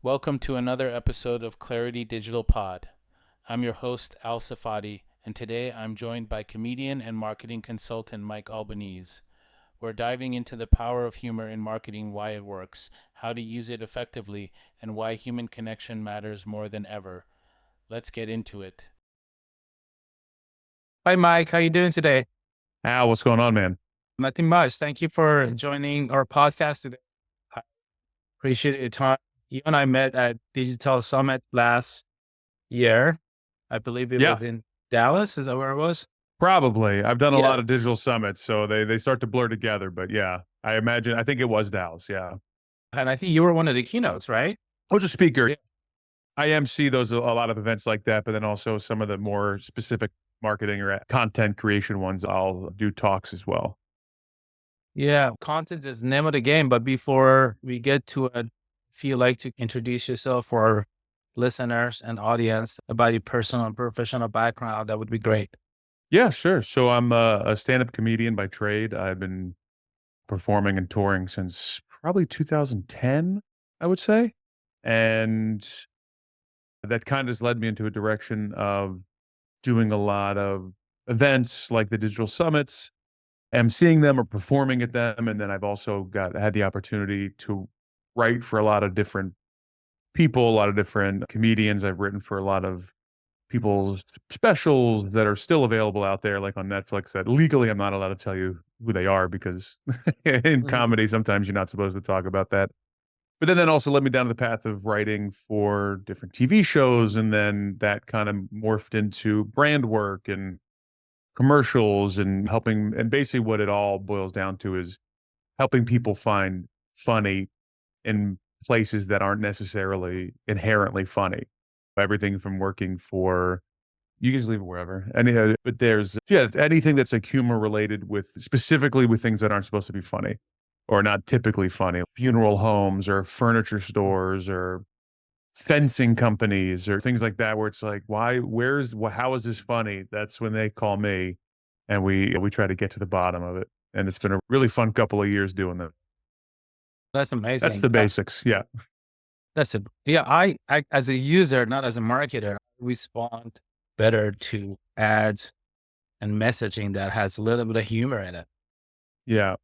Welcome to another episode of Clarity Digital Pod. I'm your host, Al Sefati, and today I'm joined by comedian and marketing consultant Mike Albanese. We're diving into the power of humor in marketing, why it works, how to use it effectively, and why human connection matters more than ever. Let's get into it. Hi, Mike. How you doing today? Al, what's going on, man? Nothing much. Thank you for joining our podcast today. I appreciate your time. You and I met at Digital Summit last year. I believe it Yeah, was in Dallas. Is that where it was? probably. I've done a Yeah. lot of digital summits, so they start to blur together. But yeah, I think it was Dallas. Yeah. And I think you were one of the keynotes, right? I was a speaker. Yeah. I MC those a lot of events like that, but then also some of the more specific marketing or content creation ones, I'll do talks as well. Yeah. Content is name of the game. But before we get to it, if you like to introduce yourself for our listeners and audience about your personal and professional background, that would be great. Yeah, sure. So I'm a stand-up comedian by trade. I've been performing and touring since probably 2010, I would say. And that kind of has led me into a direction of doing a lot of events like the digital summits, emceeing them or performing at them. And then I've also had the opportunity to write for a lot of different people, a lot of different comedians. I've written for a lot of people's specials that are still available out there, like on Netflix, that legally I'm not allowed to tell you who they are because in Mhm. comedy, sometimes you're not supposed to talk about that. But then that also led me down the path of writing for different TV shows. And then that kind of morphed into brand work and commercials and helping. And basically, what it all boils down to is helping people find funny in places that aren't necessarily inherently funny. Everything from working for, you can just leave it wherever. But there's, yeah, anything that's like humor related with specifically with things that aren't supposed to be funny or not typically funny, funeral homes or furniture stores or fencing companies or things like that, where it's like, how is this funny? That's when they call me and we try to get to the bottom of it. And it's been a really fun couple of years doing that. That's That's amazing. the basics. Yeah. That's it. Yeah, I as a user, not as a marketer, respond better to ads and messaging that has a little bit of humor in it. Yeah.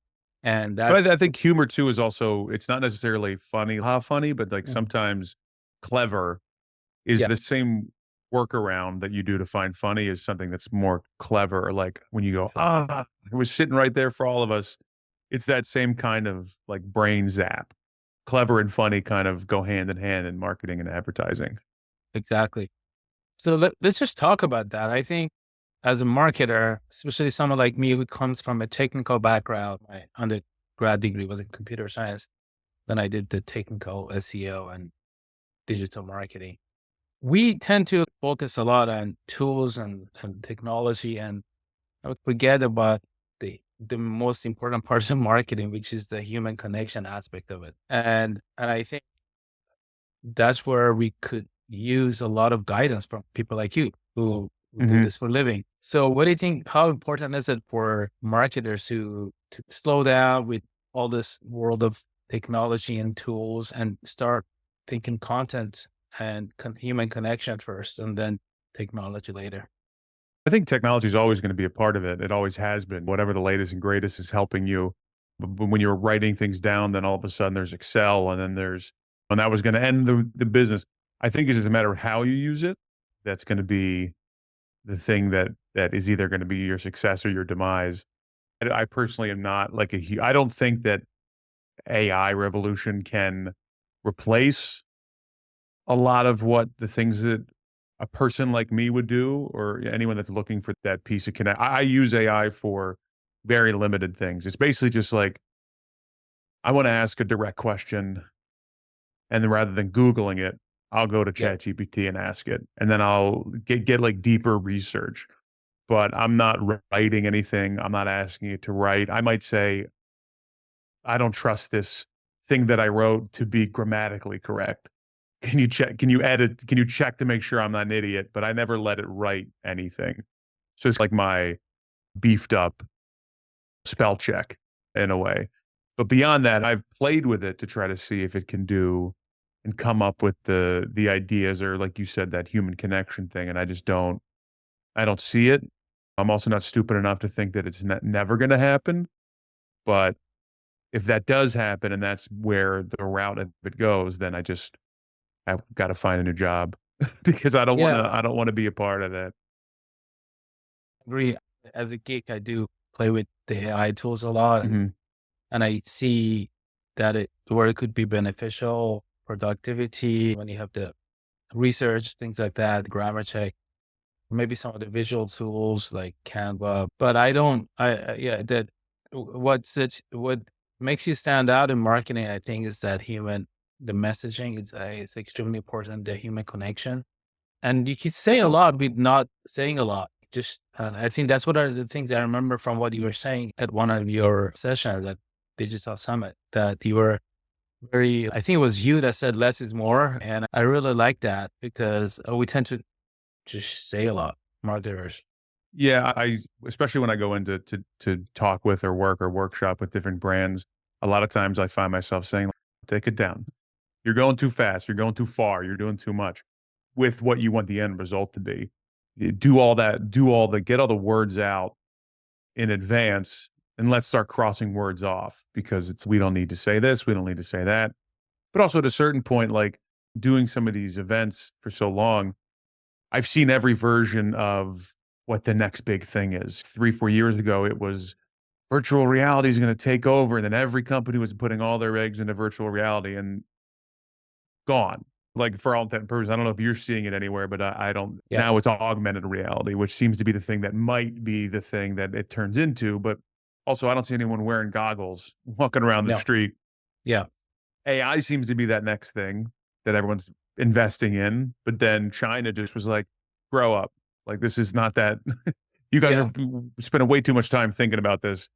And But that's I think humor too is also, it's not necessarily funny, how funny, but like Mhm. sometimes clever is Yeah, the same workaround that you do to find funny is something that's more clever. Like when you go, it was sitting right there for all of us. It's that same kind of like brain zap. Clever and funny kind of go hand in hand in marketing and advertising. exactly. So let's just talk about that. I think as a marketer, especially someone like me who comes from a technical background, my undergrad degree was in computer science. Then I did the technical SEO and digital marketing. We tend to focus a lot on tools and technology, and I would forget about the most important part of marketing, which is the human connection aspect of it. And I think that's where we could use a lot of guidance from people like you who do Mhm. this for a living. So what do you think, how important is it for marketers to slow down with all this world of technology and tools and start thinking content and human connection first and then technology later? I think technology is always going to be a part of it. It always has been. Whatever the latest and greatest is helping you. But when you're writing things down, then all of a sudden there's Excel, and then and that was going to end the business. I think it's just a matter of how you use it. That's going to be the thing that is either going to be your success or your demise. I personally am not like I don't think that AI revolution can replace a lot of what the things that a person like me would do or anyone that's looking for that piece of connect. I use AI for very limited things. It's basically just like I want to ask a direct question, and then rather than Googling it, I'll go to Yeah. ChatGPT and ask it, and then I'll get like deeper research. But I'm not writing anything. I'm not asking it to write. I might say, I don't trust this thing that I wrote to be grammatically correct. Can you check? Can you edit? Can you check to make sure I'm not an idiot? But I never let it write anything. So it's like my beefed up spell check in a way. But beyond that, I've played with it to try to see if it can do and come up with the ideas, or like you said, that human connection thing. And I don't see it. I'm also not stupid enough to think that it's never going to happen. But if that does happen and that's where the route of it goes, then I've got to find a new job because Yeah, I don't want to be a part of that. agree. As a geek, I do play with the AI tools a lot, Mhm. and I see that where it could be beneficial, productivity, when you have the research, things like that, grammar check, maybe some of the visual tools like Canva. But I don't, yeah, that what makes you stand out in marketing, I think, is that the messaging is extremely important, the human connection. And you can say a lot with not saying a lot. Just, I think that's what are the things I remember from what you were saying at one of your sessions at Digital Summit, that you were I think it was you that said less is more. And I really like that because we tend to just say a lot, marketers. Yeah, especially when I go into to talk with or work or workshop with different brands, a lot of times I find myself saying, "Take it down. You're going too fast. You're going too far. You're doing too much with what you want the end result to be. Do all that. Get all the words out in advance, and let's start crossing words off because we don't need to say this. We don't need to say that. But also at a certain point, like doing some of these events for so long, I've seen every version of what the next big thing is. 3, 4 years ago, it was virtual reality is going to take over. And then every company was putting all their eggs into virtual reality and gone. Like for all intent and purposes, I don't know if you're seeing it anywhere, but I don't. Yeah. Now it's augmented reality, which seems to be the thing that might be the thing that it turns into. But also, I don't see anyone wearing goggles walking around the No. street. Yeah. AI seems to be that next thing that everyone's investing in, but then China just was like, "Grow up. Like, this is not that you guys Yeah. are spending way too much time thinking about this."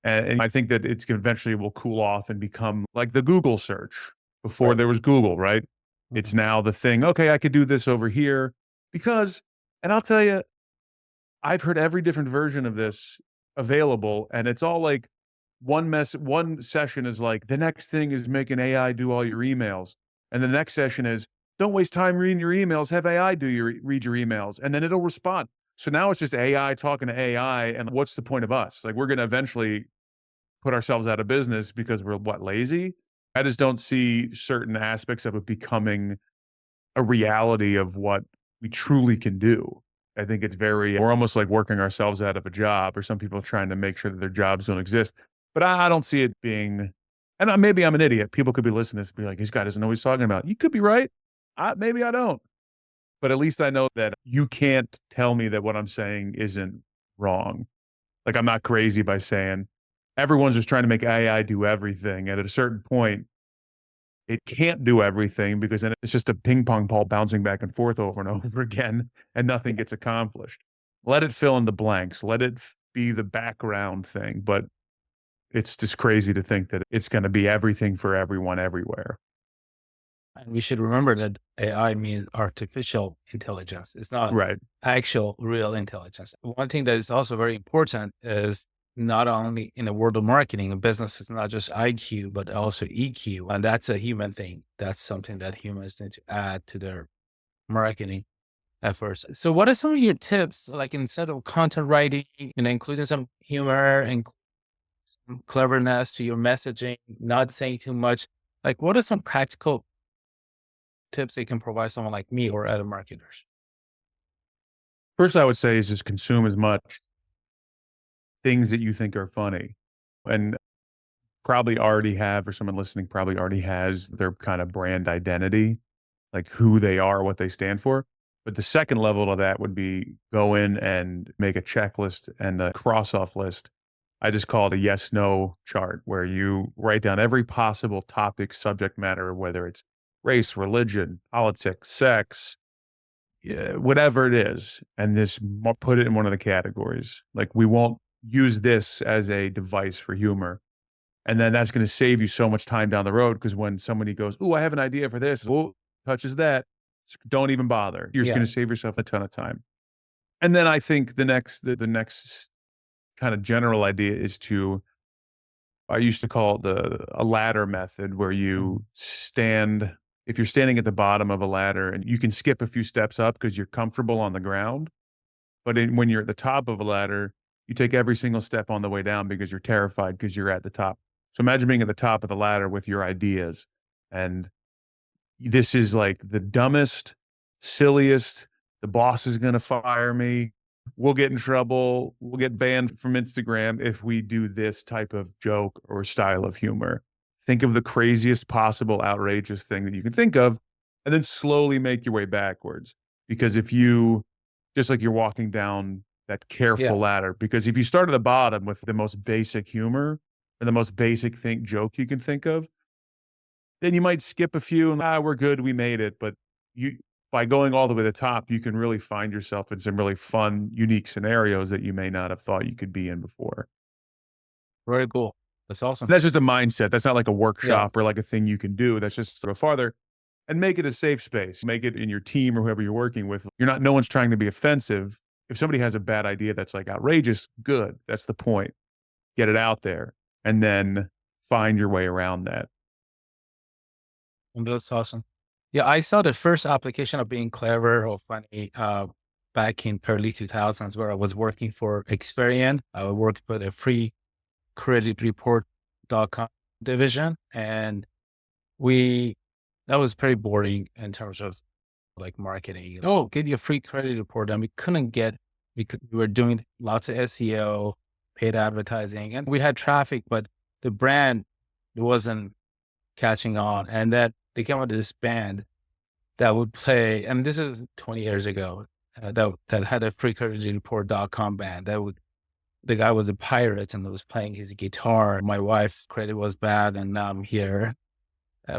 And I think that it's eventually will cool off and become like the Google search before Right. there was Google, right? It's Mhm. now the thing, "Okay, I could do this over here," because and I'll tell you, I've heard every different version of this available, and it's all like one session is like, "The next thing is make an AI do all your emails." And the next session is, "Don't waste time reading your emails, have AI read your emails, and then it'll respond." So now it's just AI talking to AI, and what's the point of us? Like, we're gonna eventually put ourselves out of business because we're what, lazy? I just don't see certain aspects of it becoming a reality of what we truly can do. I think it's we're almost like working ourselves out of a job, or some people trying to make sure that their jobs don't exist. But I don't see it being, and maybe I'm an idiot. People could be listening to this and be like, this guy doesn't know what he's talking about. You could be right. Maybe I don't. But at least I know that you can't tell me that what I'm saying isn't wrong. Like, I'm not crazy by saying everyone's just trying to make AI do everything. And at a certain point, it can't do everything because then it's just a ping pong ball bouncing back and forth over and over again, and nothing gets accomplished. Let it fill in the blanks. Let it be the background thing. But it's just crazy to think that it's going to be everything for everyone everywhere. And we should remember that AI means artificial intelligence. It's not Right. actual real intelligence. One thing that is also very important is not only in the world of marketing, a business is not just IQ, but also EQ. And that's a human thing. That's something that humans need to add to their marketing efforts. So what are some of your tips, like instead of content writing, including some humor and cleverness to your messaging, not saying too much? Like, what are some practical tips they can provide someone like me or other marketers? First, I would say is just consume as much things that you think are funny, and probably already have, or someone listening probably already has their kind of brand identity, like who they are, what they stand for. But the second level of that would be go in and make a checklist and a cross off list. I just call it a yes no chart where you write down every possible topic, subject matter, whether it's race, religion, politics, sex, whatever it is, and put it in one of the categories. Like, we won't use this as a device for humor, and then that's gonna save you so much time down the road because when somebody goes, "Ooh, I have an idea for this," "Ooh," touches that, don't even bother. You're just Yeah. gonna save yourself a ton of time. And then I think the next kinda general idea is I used to call it a ladder method where Mhm. you stand if you're standing at the bottom of a ladder and you can skip a few steps up because you're comfortable on the ground, but when you're at the top of a ladder, you take every single step on the way down because you're terrified because you're at the top. So imagine being at the top of the ladder with your ideas, and this is like the dumbest, silliest. The boss is going to fire me. We'll get in trouble. We'll get banned from Instagram if we do this type of joke or style of humor. Think of the craziest possible outrageous thing that you can think of, and then slowly make your way backwards. Because if you, just like you're walking down that careful ladder, because if you start at the bottom with the most basic humor or the most basic joke you can think of, then you might skip a few and, we're good, we made it. But you, by going all the way to the top, you can really find yourself in some really fun, unique scenarios that you may not have thought you could be in before. Very cool. That's awesome. And that's just a mindset. That's not like a Yeah. workshop or like a thing you can do. That's just sort of farther, and make it a safe space. Make it in your team or whoever you're working with. No one's trying to be offensive. If somebody has a bad idea that's like outrageous, good. That's the point. Get it out there and then find your way around that. And that's awesome. Yeah, I saw the first application of being clever or funny back in early 2000s, where I was working for Experian. I worked with a free credit report.com division, and that was pretty boring in terms of like marketing. Oh, get your free credit report. And we couldn't get, we were doing lots of SEO, paid advertising, and we had traffic, but the brand wasn't catching on. And that they came out with this band that would play, and this is 20 years ago, that had a free credit report.com band the guy was a pirate and was playing his guitar. My wife's credit was bad, and now I'm here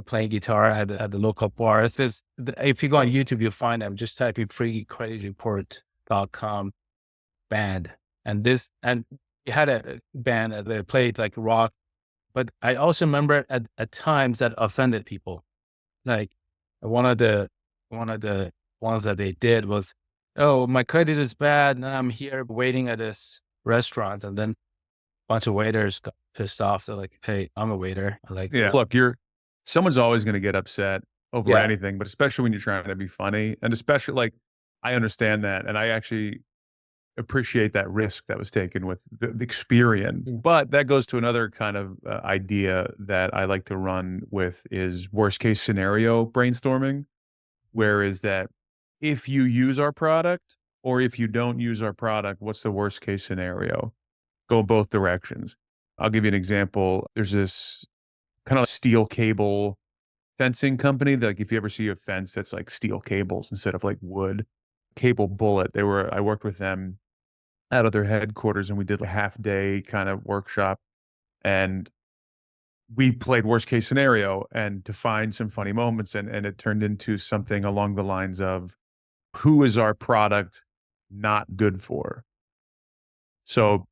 playing guitar at the local bar. If you go on YouTube, you'll find them. Just type in free credit report.com band. And you had a band that played like rock, but I also remember at times that offended people. Like one of the ones that they did was, oh, my credit is bad, and I'm here waiting at this restaurant, and then a bunch of waiters got pissed off. They're like, hey, I'm a waiter. I'm like, look, someone's always going to get upset over anything, but especially when you're trying to be funny, and especially like, I understand that. And I actually appreciate that risk that was taken with the experience. But that goes to another kind of idea that I like to run with is worst case scenario brainstorming. Where is that if you use our product or if you don't use our product, what's the worst case scenario? Go both directions. I'll give you an example. There's this kind of steel cable fencing company that, like, if you ever see a fence that's like steel cables instead of like wood, Cable Bullet. I worked with them out of their headquarters, and we did a half day kind of workshop, and we played worst case scenario and to find some funny moments, and it turned into something along the lines of, who is our product not good for? So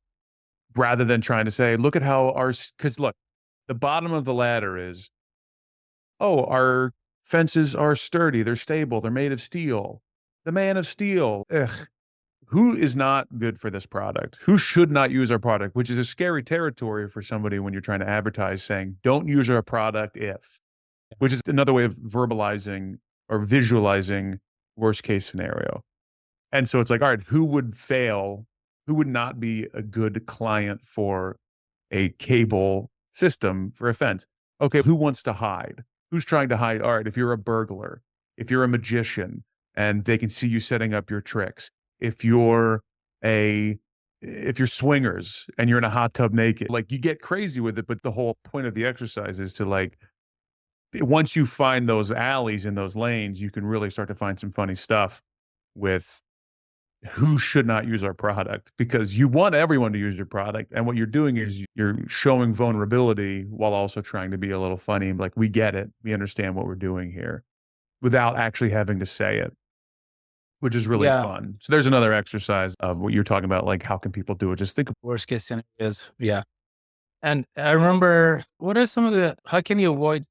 rather than trying to say, look at how because look, the bottom of the ladder is, oh, our fences are sturdy, they're stable, they're made of steel. The man of steel, ugh. Who is not good for this product? Who should not use our product? Which is a scary territory for somebody when you're trying to advertise, saying, don't use our product if, which is another way of verbalizing or visualizing worst case scenario. And so it's like, all right, who would fail? Who would not be a good client for a cable system for a fence? Okay, who wants to hide? Who's trying to hide? All right, if you're a burglar, if you're a magician, and they can see you setting up your tricks, if you're swingers and you're in a hot tub naked, like, you get crazy with it. But the whole point of the exercise is to, like, once you find those alleys and those lanes, you can really start to find some funny stuff with who should not use our product, because you want everyone to use your product. And what you're doing is you're showing vulnerability while also trying to be a little funny. Like, we get it. We understand what we're doing here without actually having to say it, which is really fun. So there's another exercise of what you're talking about, like, how can people do it? Just think of worst case scenarios. Yeah. And I remember, what are some of how can you avoid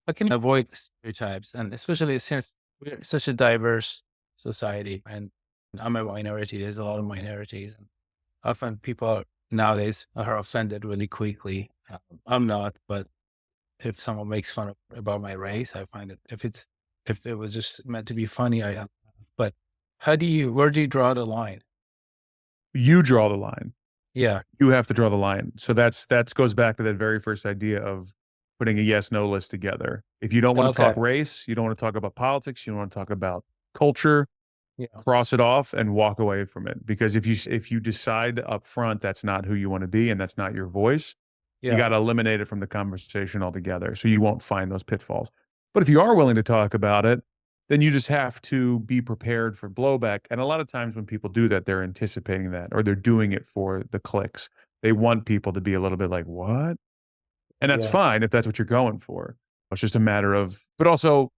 stereotypes? And especially since we're such a diverse society, and I'm a minority, there's a lot of minorities. And often people nowadays are offended really quickly. I'm not, but if someone makes fun about my race. I find it if it was just meant to be funny, I but where do you draw the line? You draw the line. Yeah. You have to draw the line. So that goes back to that very first idea of putting a yes no list together. If you don't want to Okay. talk race, you don't want to talk about politics, you don't want to talk about culture, Yeah. cross it off and walk away from it. Because if you decide up front that's not who you want to be and that's not your voice, you Yeah. got to eliminate it from the conversation altogether. So you won't find those pitfalls. But if you are willing to talk about it, then you just have to be prepared for blowback. And a lot of times when people do that, they're anticipating that or they're doing it for the clicks. They want people to be a little bit like, what? And that's Yeah. fine if that's what you're going for. It's just a matter of, but also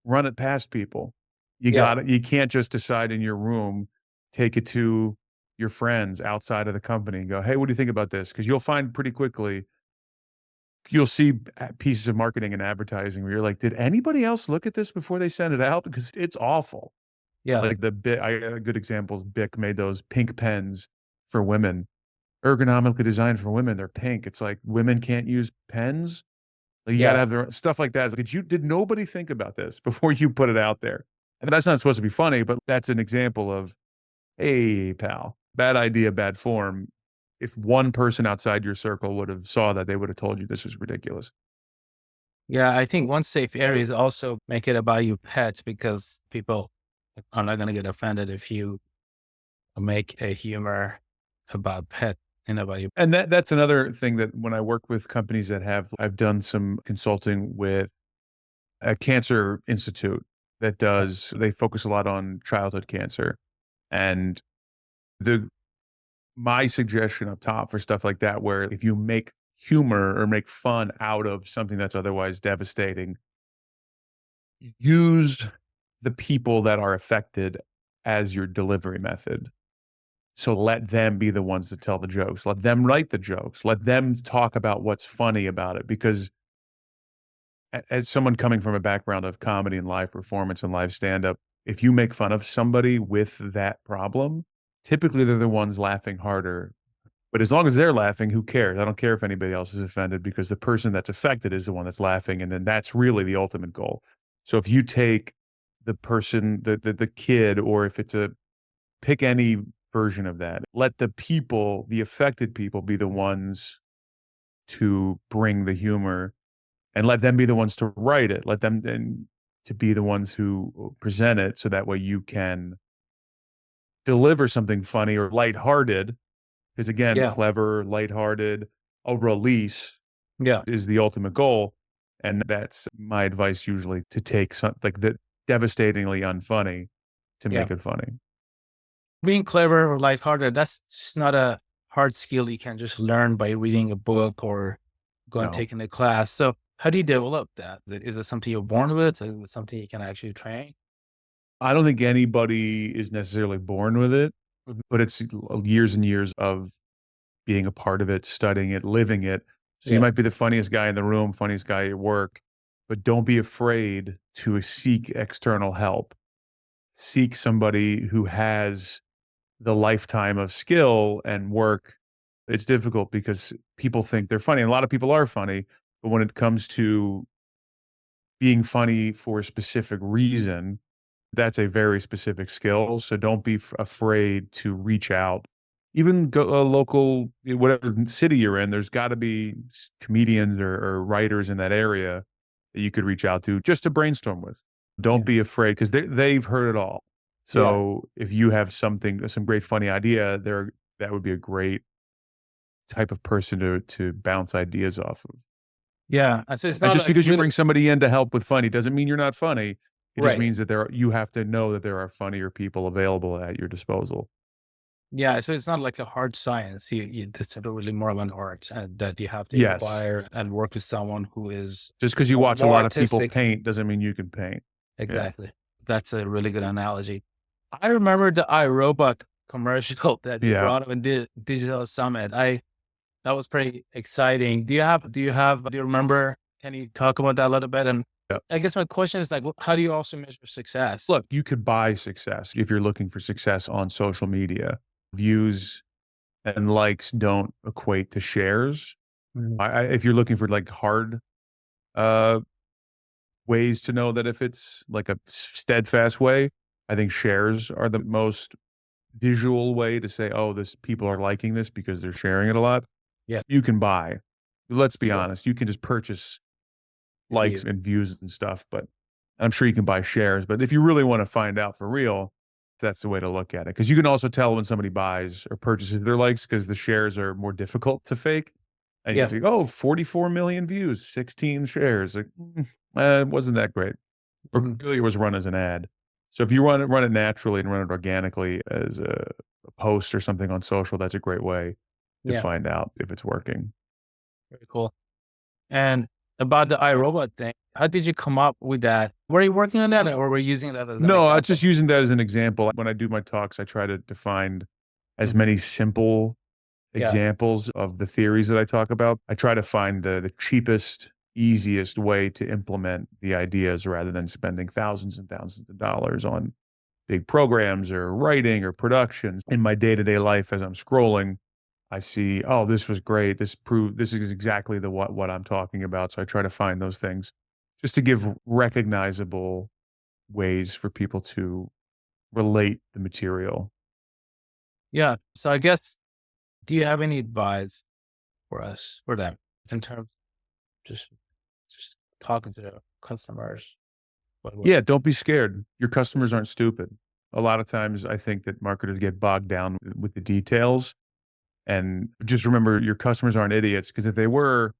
run it past people. Yeah. You can't just decide in your room, take it to your friends outside of the company and go, hey, what do you think about this? Because you'll find pretty quickly, you'll see pieces of marketing and advertising where you're like, did anybody else look at this before they sent it out? Because it's awful. Yeah. Like a good example is Bic made those pink pens for women, ergonomically designed for women. They're pink. It's like women can't use pens. Like you gotta Yeah. have their stuff like that. It's like, did nobody think about this before you put it out there? And that's not supposed to be funny, but that's an example of, hey, pal, bad idea, bad form. If one person outside your circle would have saw that, they would have told you this is ridiculous. Yeah, I think one safe area is also make it about your pets because people are not going to get offended if you make a humor about pet and about your. And that's another thing that when I work with companies I've done some consulting with a cancer institute they focus a lot on childhood cancer. And my suggestion up top for stuff like that, where if you make humor or make fun out of something that's otherwise devastating, use the people that are affected as your delivery method. So let them be the ones to tell the jokes. Let them write the jokes. Let them talk about what's funny about it. Because as someone coming from a background of comedy and live performance and live stand-up, if you make fun of somebody with that problem, typically they're the ones laughing harder. But as long as they're laughing, who cares? I don't care if anybody else is offended because the person that's affected is the one that's laughing, and then that's really the ultimate goal. So if you take the person, the kid, or if it's pick any version of that, let the people, the affected people, be the ones to bring the humor, and let them be the ones to write it. Let them and to be the ones who present it, so that way you can deliver something funny or lighthearted. Because again, Yeah. clever, lighthearted, a release Yeah. is the ultimate goal. And that's my advice usually, to take something like that devastatingly unfunny to Yeah. make it funny. Being clever or lighthearted, that's just not a hard skill you can just learn by reading a book or going No. taking a class. So how do you develop that? Is it something you're born with? Is it something you can actually train? I don't think anybody is necessarily born with it, Mhm. but it's years and years of being a part of it, studying it, living it. So you Yeah. might be the funniest guy in the room, funniest guy at work, but don't be afraid to seek external help. Seek somebody who has the lifetime of skill and work. It's difficult because people think they're funny. And a lot of people are funny, but when it comes to being funny for a specific reason, that's a very specific skill. So don't be afraid to reach out. Even go a local, whatever city you're in, there's got to be comedians or writers in that area that you could reach out to just to brainstorm with. Don't Yeah. be afraid because they've heard it all. Yeah. So if you have some great funny idea, that would be a great type of person to bounce ideas off of. Yeah. And so it's And not just like because you really bring somebody in to help with funny doesn't mean you're not funny. It just right. means that you have to know that there are funnier people available at your disposal. Yeah. So it's not like a hard science. It's really more of an art and that you have to Yes. acquire and work with someone who is Just because you watch a more lot of people artistic. paint doesn't mean you can paint. Yeah. Exactly. That's a really good analogy. I remember the iRobot commercial that you Yeah. brought up in Digital Summit. That was pretty exciting. Do you remember, can you talk about that a little bit? And Yeah. I guess my question is like, how do you also measure success? Look, you could buy success if you're looking for success on social media. Views and likes don't equate to shares. Mhm. If you're looking for like hard uh, ways to know that if it's like a steadfast way. I think shares are the most visual way to say, oh, this people are liking this because they're sharing it a lot. Yeah. You can buy. Let's be Sure. honest. You can just purchase likes Views. and views and stuff, but I'm sure you can buy shares. But if you really want to find out for real, that's the way to look at it. Because you can also tell when somebody buys or purchases their likes because the shares are more difficult to fake. And you Yeah. think, oh, 44 million views, 16 shares. Like, it wasn't that great. Or Mhm. clearly it was run as an ad. So if you run it naturally and run it organically as a post or something on social, that's a great way to Yeah. find out if it's working. Very cool. And about the iRobot thing, how did you come up with that? Were you working on that or were you using that as an No, I'm example? just using that as an example. When I do my talks, I try to find as Mhm. many simple Yeah. examples of the theories that I talk about. I try to find the cheapest, easiest way to implement the ideas rather than spending thousands and thousands of dollars on big programs or writing or productions. In my day-to-day life as I'm scrolling, I see, oh, this was great. This is exactly the what I'm talking about. So I try to find those things just to give recognizable ways for people to relate the material. Yeah. So I guess, do you have any advice for us, for them, in terms just just talking to the customers? What Yeah, don't be scared. Your customers aren't stupid. A lot of times I think that marketers get bogged down with the details, and just remember your customers aren't idiots, because if they were,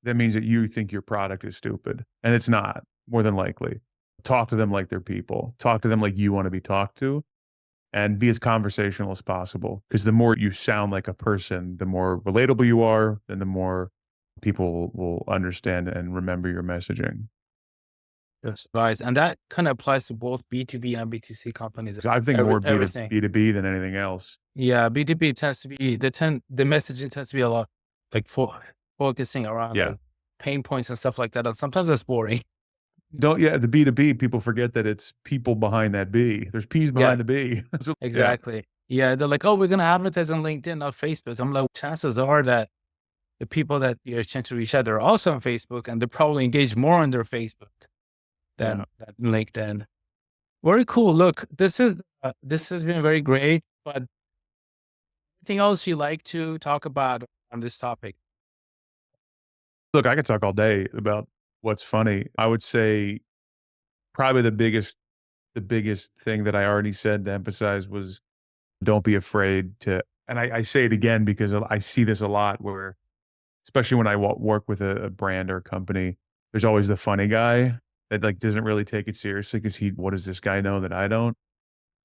that means that you think your product is stupid, and it's not, more than likely. Talk to them like they're people. Talk to them like you want to be talked to, and be as conversational as possible, because the more you sound like a person, the more relatable you are, and the more people will understand and remember your messaging. Yes. Advice, and that kind of applies to both B2B and B2C companies. So I think more Everything. B2B than anything else. Yeah, B2B tends to be the messaging tends to be a lot like focusing around Yeah. like pain points and stuff like that. And sometimes that's boring. The B2B, people forget that it's people behind that B. There's P's Yeah, behind the B. So, yeah. exactly. Yeah, they're like, oh, we're gonna advertise on LinkedIn, not Facebook. I'm like, chances are that the people that you're trying to reach out are also on Facebook, and they're probably engaged more on their Facebook Yeah. than LinkedIn. Very cool. Look, this has been very great. But anything else you like to talk about on this topic? Look, I could talk all day about what's funny. I would say probably the biggest thing that I already said to emphasize was don't be afraid to, and I say it again because I see this a lot where, especially when I work with a brand or a company, there's always the funny guy that like doesn't really take it seriously because what does this guy know that I don't?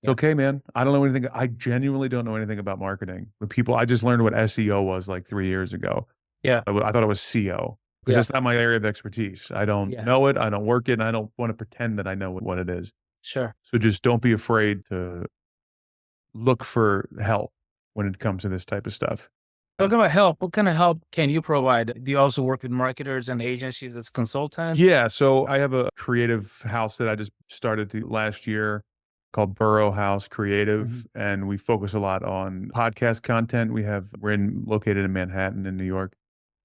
It's Yeah. okay, man. I don't know anything. I genuinely don't know anything about marketing. But I just learned what SEO was like 3 years ago. Yeah. I thought it was CO because Yeah. that's not my area of expertise. I don't Yeah. know it. I don't work it. And I don't want to pretend that I know what it is. Sure. So just don't be afraid to look for help when it comes to this type of stuff. Talking about help, what kind of help can you provide? Do you also work with marketers and agencies as consultant? Yeah. So I have a creative house that I just started last year called Burrow House Creative. Mhm. And we focus a lot on podcast content. Located in Manhattan in New York.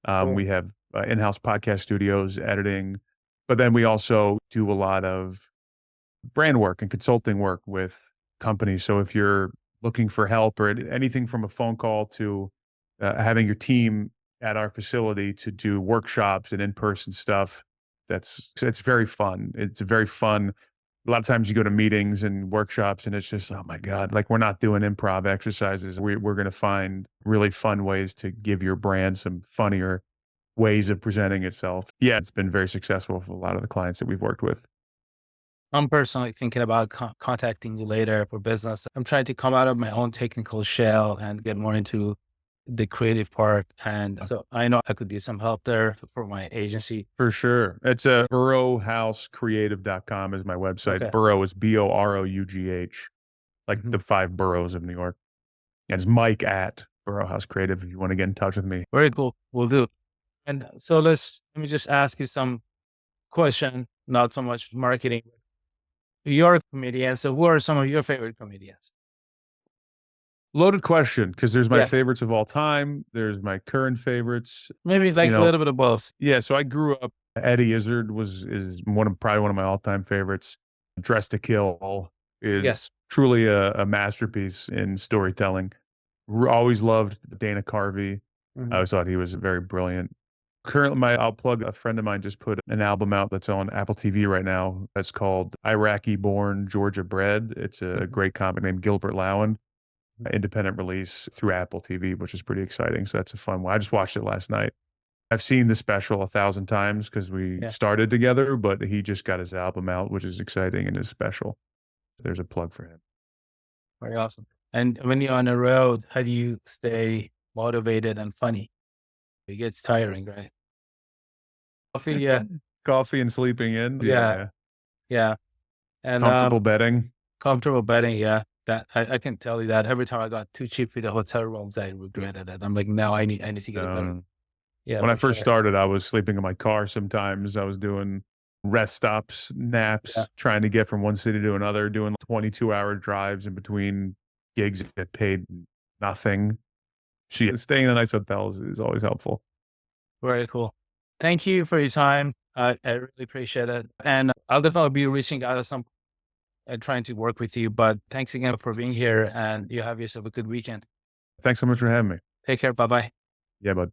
Cool. We have in-house podcast studios, editing, but then we also do a lot of brand work and consulting work with companies. So if you're looking for help or anything from a phone call to having your team at our facility to do workshops and in-person stuff, it's very fun. It's very fun. A lot of times you go to meetings and workshops and it's just, oh my God, like we're not doing improv exercises. We're going to find really fun ways to give your brand some funnier ways of presenting itself. Yeah, it's been very successful for a lot of the clients that we've worked with. I'm personally thinking about contacting you later for business. I'm trying to come out of my own technical shell and get more into the creative part. And so I know I could use some help there for my agency. For sure. It's burrowhousecreative.com is my website. Okay. Burrow is Boroughg, like Mhm. the 5 boroughs of New York. And it's Mike at Burrow House Creative if you want to get in touch with me. Very cool. We'll do. And so let me just ask you some question, not so much marketing. You're a comedian. So who are some of your favorite comedians? Loaded question, because there's my Yeah. favorites of all time. There's my current favorites. Maybe like a know, little bit of both. Yeah, so I grew up Eddie Izzard is probably one of my all-time favorites. Dress to Kill is Yes. truly a masterpiece in storytelling. Always loved Dana Carvey. I always thought he was very brilliant. Currently, I'll plug, a friend of mine just put an album out that's on Apple TV right now. That's called Iraqi Born, Georgia Bred. It's a great comic named Gilbert Lowen. Independent release through Apple TV, which is pretty exciting. So that's a fun one. I just watched it last night. I've seen the special 1,000 times because we started together, but he just got his album out, which is exciting and is special. There's a plug for him. Very awesome. And when you're on the road, how do you stay motivated and funny? It gets tiring, right? Coffee, yeah. Coffee and sleeping in. Yeah. And Comfortable bedding. comfortable bedding, yeah. That I can tell you that every time I got too cheap for the hotel rooms, I regretted it. I'm like, no, I need to get a better. Yeah. When I for first sure. started, I was sleeping in my car sometimes. I was doing rest stops, naps, trying to get from one city to another, doing 22-hour drives in between gigs that get paid nothing. Staying in nice hotels is always helpful. Very cool. Thank you for your time. I really appreciate it. And I'll definitely be reaching out at some and trying to work with you. But thanks again for being here, and you have yourself a good weekend. Thanks so much for having me. Take care. Bye-bye. Yeah, bud.